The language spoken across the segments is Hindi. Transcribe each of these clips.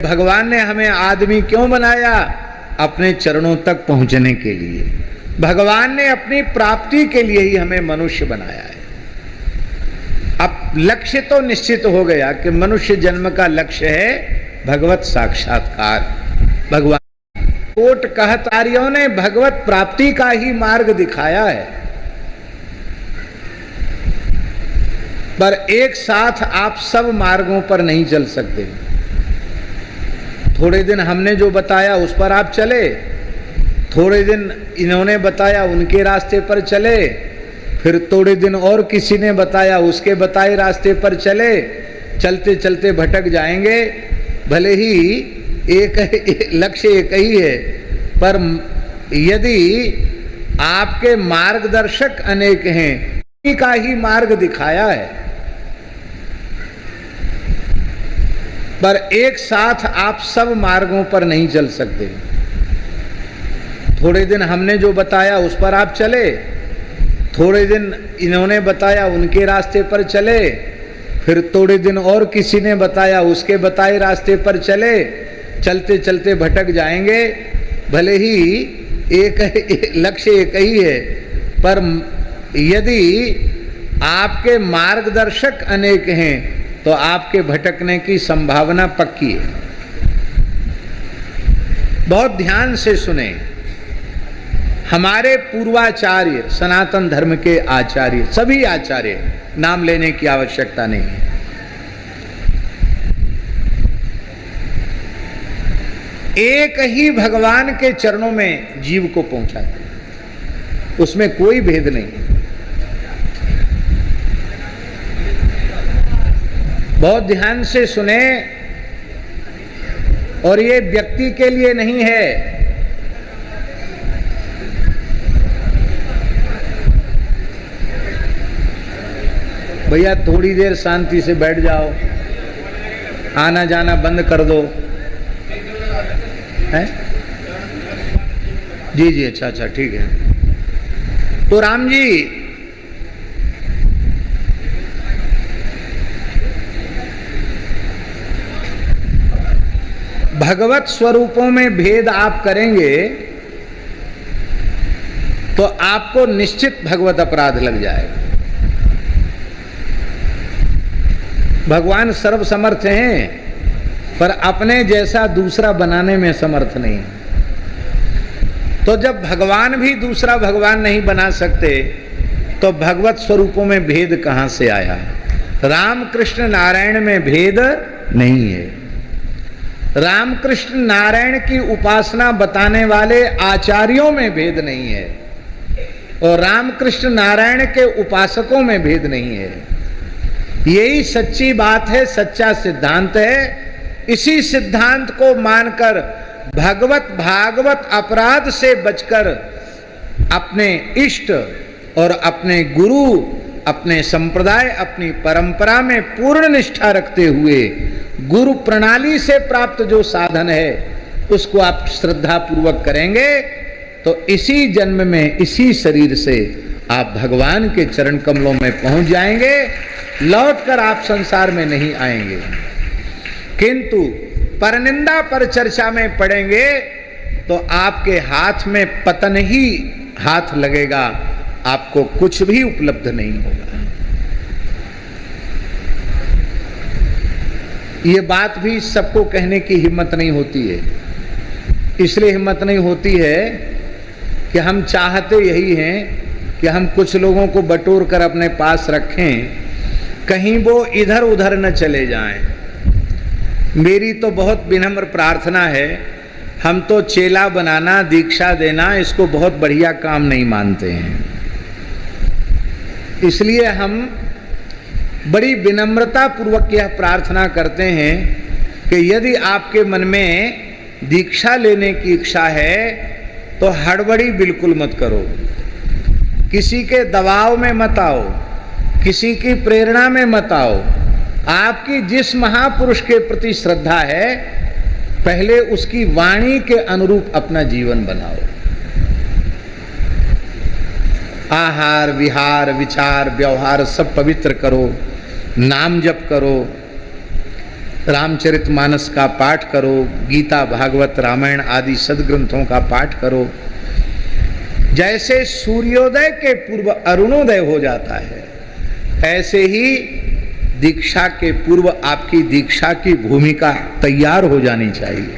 भगवान ने हमें आदमी क्यों बनाया? अपने चरणों तक पहुंचने के लिए। भगवान ने अपनी प्राप्ति के लिए ही हमें मनुष्य बनाया है। अब लक्ष्य तो निश्चित हो गया कि मनुष्य जन्म का लक्ष्य है भगवत साक्षात्कार। भगवान कोट कहतारियों ने भगवत प्राप्ति का ही मार्ग दिखाया है, पर एक साथ आप सब मार्गों पर नहीं चल सकते। थोड़े दिन हमने जो बताया उस पर आप चले, थोड़े दिन इन्होंने बताया उनके रास्ते पर चले, फिर थोड़े दिन और किसी ने बताया उसके बताए रास्ते पर चले। चलते चलते भटक जाएंगे। भले ही एक लक्ष्य एक ही है, पर यदि आपके मार्गदर्शक अनेक हैं, उन्हीं का ही मार्ग दिखाया है, पर एक साथ आप सब मार्गों पर नहीं चल सकते। थोड़े दिन हमने जो बताया उस पर आप चले, थोड़े दिन इन्होंने बताया उनके रास्ते पर चले, फिर थोड़े दिन और किसी ने बताया उसके बताए रास्ते पर चले। चलते चलते भटक जाएंगे। भले ही एक लक्ष्य एक ही है, पर यदि आपके मार्गदर्शक अनेक हैं तो आपके भटकने की संभावना पक्की है। बहुत ध्यान से सुने। हमारे पूर्वाचार्य, सनातन धर्म के आचार्य, सभी आचार्य, नाम लेने की आवश्यकता नहीं है, एक ही भगवान के चरणों में जीव को पहुंचाते हैं, उसमें कोई भेद नहीं है। बहुत ध्यान से सुने। और ये व्यक्ति के लिए नहीं है, भैया थोड़ी देर शांति से बैठ जाओ, आना जाना बंद कर दो। है जी जी, अच्छा अच्छा, ठीक है। तो राम जी, भगवत स्वरूपों में भेद आप करेंगे तो आपको निश्चित भगवत अपराध लग जाएगा। भगवान सर्वसमर्थ हैं, पर अपने जैसा दूसरा बनाने में समर्थ नहीं। तो जब भगवान भी दूसरा भगवान नहीं बना सकते तो भगवत स्वरूपों में भेद कहां से आया? राम कृष्ण नारायण में भेद नहीं है। रामकृष्ण नारायण की उपासना बताने वाले आचार्यों में भेद नहीं है, और रामकृष्ण नारायण के उपासकों में भेद नहीं है। यही सच्ची बात है, सच्चा सिद्धांत है। इसी सिद्धांत को मानकर भगवत भागवत अपराध से बचकर अपने इष्ट और अपने गुरु, अपने संप्रदाय, अपनी परंपरा में पूर्ण निष्ठा रखते हुए गुरु प्रणाली से प्राप्त जो साधन है उसको आप श्रद्धा पूर्वक करेंगे तो इसी जन्म में, इसी शरीर से आप भगवान के चरण कमलों में पहुंच जाएंगे। लौटकर आप संसार में नहीं आएंगे। किंतु परनिंदा पर चर्चा में पड़ेंगे तो आपके हाथ में पतन ही हाथ लगेगा, आपको कुछ भी उपलब्ध नहीं होगा। ये बात भी सबको कहने की हिम्मत नहीं होती है। इसलिए हिम्मत नहीं होती है कि हम चाहते यही हैं कि हम कुछ लोगों को बटोर कर अपने पास रखें, कहीं वो इधर उधर न चले जाएं। मेरी तो बहुत विनम्र प्रार्थना है, हम तो चेला बनाना, दीक्षा देना, इसको बहुत बढ़िया काम नहीं मानते हैं। इसलिए हम बड़ी विनम्रता पूर्वक यह प्रार्थना करते हैं कि यदि आपके मन में दीक्षा लेने की इच्छा है तो हड़बड़ी बिल्कुल मत करो, किसी के दबाव में मत आओ, किसी की प्रेरणा में मत आओ। आपकी जिस महापुरुष के प्रति श्रद्धा है, पहले उसकी वाणी के अनुरूप अपना जीवन बनाओ। आहार विहार विचार व्यवहार सब पवित्र करो, नाम जप करो, रामचरितमानस का पाठ करो, गीता भागवत रामायण आदि सद्ग्रंथों का पाठ करो। जैसे सूर्योदय के पूर्व अरुणोदय हो जाता है, ऐसे ही दीक्षा के पूर्व आपकी दीक्षा की भूमिका तैयार हो जानी चाहिए।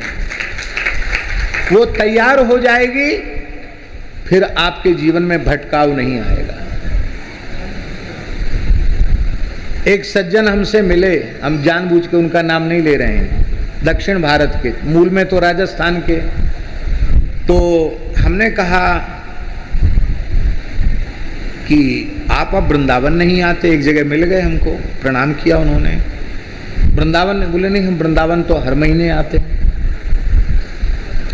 वो तैयार हो जाएगी, फिर आपके जीवन में भटकाव नहीं आएगा। एक सज्जन हमसे मिले, हम जानबूझ के उनका नाम नहीं ले रहे हैं, दक्षिण भारत के, मूल में तो राजस्थान के। तो हमने कहा कि आप अब वृंदावन नहीं आते। एक जगह मिल गए, हमको प्रणाम किया उन्होंने। वृंदावन? बोले नहीं, हम वृंदावन तो हर महीने आते।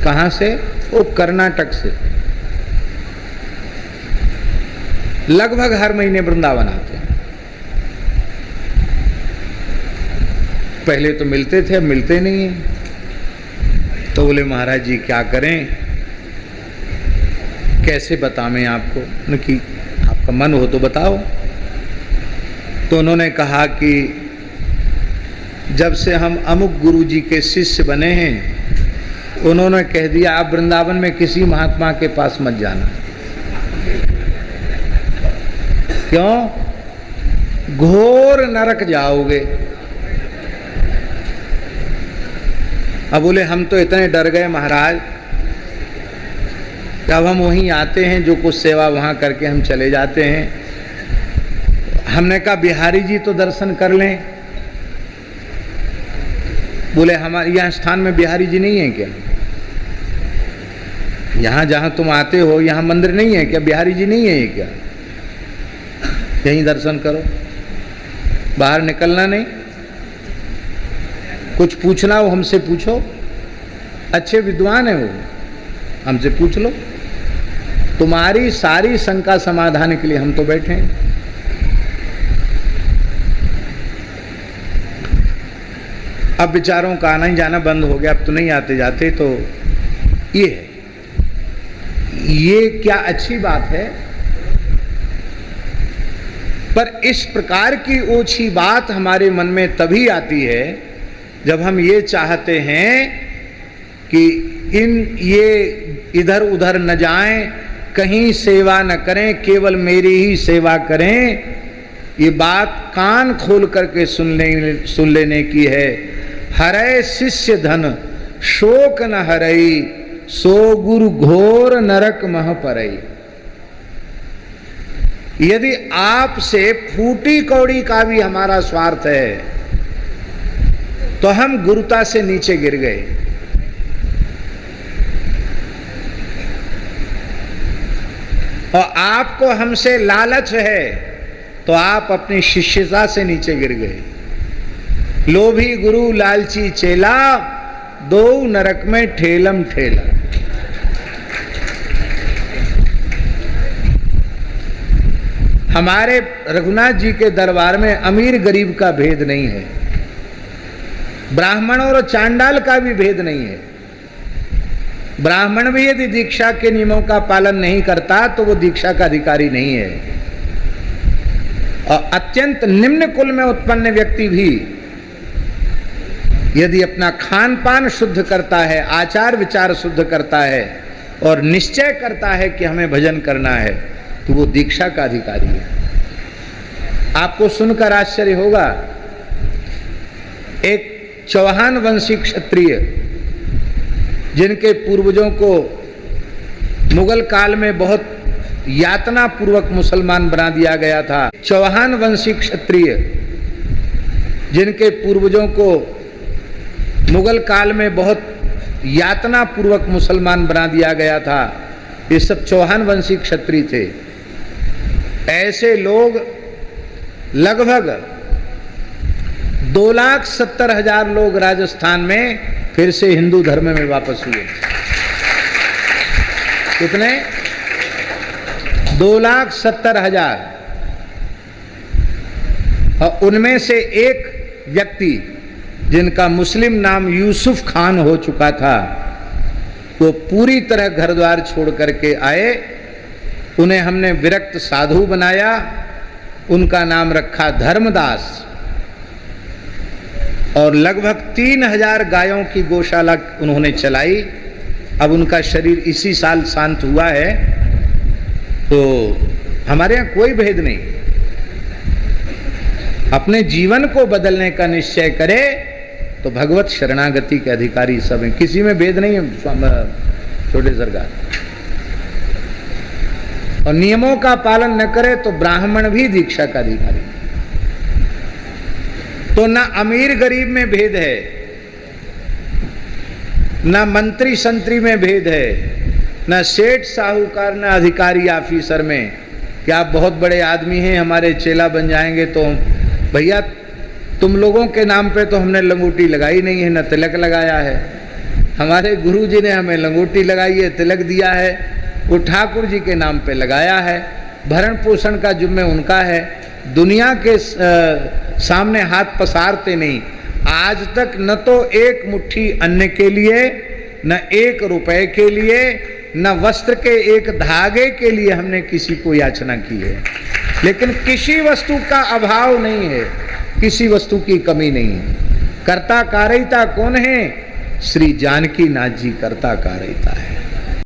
कहाँ से? वो कर्नाटक से। लगभग हर महीने वृंदावन आते हैं। पहले तो मिलते थे, अब मिलते नहीं हैं। तो बोले महाराज जी क्या करें, कैसे बताएं आपको? कि आपका मन हो तो बताओ। तो उन्होंने कहा कि जब से हम अमुक गुरु जी के शिष्य बने हैं, उन्होंने कह दिया आप वृंदावन में किसी महात्मा के पास मत जाना। क्यों? घोर नरक जाओगे। अब बोले हम तो इतने डर गए महाराज, जब हम वहीं आते हैं, जो कुछ सेवा वहाँ करके हम चले जाते हैं। हमने कहा बिहारी जी तो दर्शन कर लें। बोले हमारे यहाँ स्थान में बिहारी जी नहीं है क्या? यहाँ जहाँ तुम आते हो यहाँ मंदिर नहीं है क्या? बिहारी जी नहीं है ये क्या? यहीं दर्शन करो, बाहर निकलना नहीं। कुछ पूछना हो हमसे पूछो, अच्छे विद्वान है वो, हमसे पूछ लो। तुम्हारी सारी शंका समाधान के लिए हम तो बैठे हैं। अब विचारों का आना ही जाना बंद हो गया, अब तो नहीं आते जाते। तो ये है, ये क्या अच्छी बात है। पर इस प्रकार की ओछी बात हमारे मन में तभी आती है जब हम ये चाहते हैं कि ये इधर उधर न जाएं, कहीं सेवा न करें, केवल मेरी ही सेवा करें। ये बात कान खोल करके सुन लेने की है। हरै शिष्य धन शोक न हरई, सो गुरु घोर नरक मह परई। यदि आपसे फूटी कौड़ी का भी हमारा स्वार्थ है तो हम गुरुता से नीचे गिर गए। और आपको हमसे लालच है तो आप अपनी शिष्यता से नीचे गिर गए। लोभी गुरु लालची चेला, दो नरक में ठेलम ठेला। हमारे रघुनाथ जी के दरबार में अमीर गरीब का भेद नहीं है, ब्राह्मण और चांडाल का भी भेद नहीं है। ब्राह्मण भी यदि दीक्षा के नियमों का पालन नहीं करता तो वो दीक्षा का अधिकारी नहीं है। और अत्यंत निम्न कुल में उत्पन्न व्यक्ति भी यदि अपना खान पान शुद्ध करता है, आचार विचार शुद्ध करता है और निश्चय करता है कि हमें भजन करना है, तो वो दीक्षा का अधिकारी है। आपको सुनकर आश्चर्य होगा, एक चौहान वंशी क्षत्रिय जिनके पूर्वजों को मुगल काल में बहुत यातना पूर्वक मुसलमान बना दिया गया था। चौहान वंशी क्षत्रिय जिनके पूर्वजों को मुगल काल में बहुत यातना पूर्वक मुसलमान बना दिया गया था, ये सब चौहान वंशी क्षत्रिय थे। ऐसे लोग लगभग 2,70,000 लोग राजस्थान में फिर से हिंदू धर्म में वापस हुए। कितने? 2,70,000। और उनमें से एक व्यक्ति जिनका मुस्लिम नाम यूसुफ खान हो चुका था, वो पूरी तरह घर द्वार छोड़ करके आए। उन्हें हमने विरक्त साधु बनाया, उनका नाम रखा धर्मदास। और लगभग 3000 गायों की गौशाला उन्होंने चलाई। अब उनका शरीर इसी साल शांत हुआ है। तो हमारे यहाँ कोई भेद नहीं। अपने जीवन को बदलने का निश्चय करे तो भगवत शरणागति के अधिकारी सब हैं, किसी में भेद नहीं है छोटे सरकार। और नियमों का पालन न करे तो ब्राह्मण भी दीक्षा का अधिकारी। तो ना अमीर गरीब में भेद है, ना मंत्री संतरी में भेद है, ना सेठ साहूकार, ना अधिकारी ऑफिसर में कि आप बहुत बड़े आदमी हैं हमारे चेला बन जाएंगे। तो भैया तुम लोगों के नाम पे तो हमने लंगोटी लगाई नहीं है, न तिलक लगाया है। हमारे गुरु जी ने हमें लंगोटी लगाई है, तिलक दिया है, वो ठाकुर जी के नाम पे लगाया है। भरण पोषण का जिम्मे उनका है। दुनिया के सामने हाथ पसारते नहीं। आज तक न तो एक मुट्ठी अन्न के लिए, न 1 रुपए के लिए, न वस्त्र के एक धागे के लिए हमने किसी को याचना की है। लेकिन किसी वस्तु का अभाव नहीं है, किसी वस्तु की कमी नहीं है। कर्ता कारयिता कौन है? श्री जानकी नाथ जी कर्ता कारयिता है।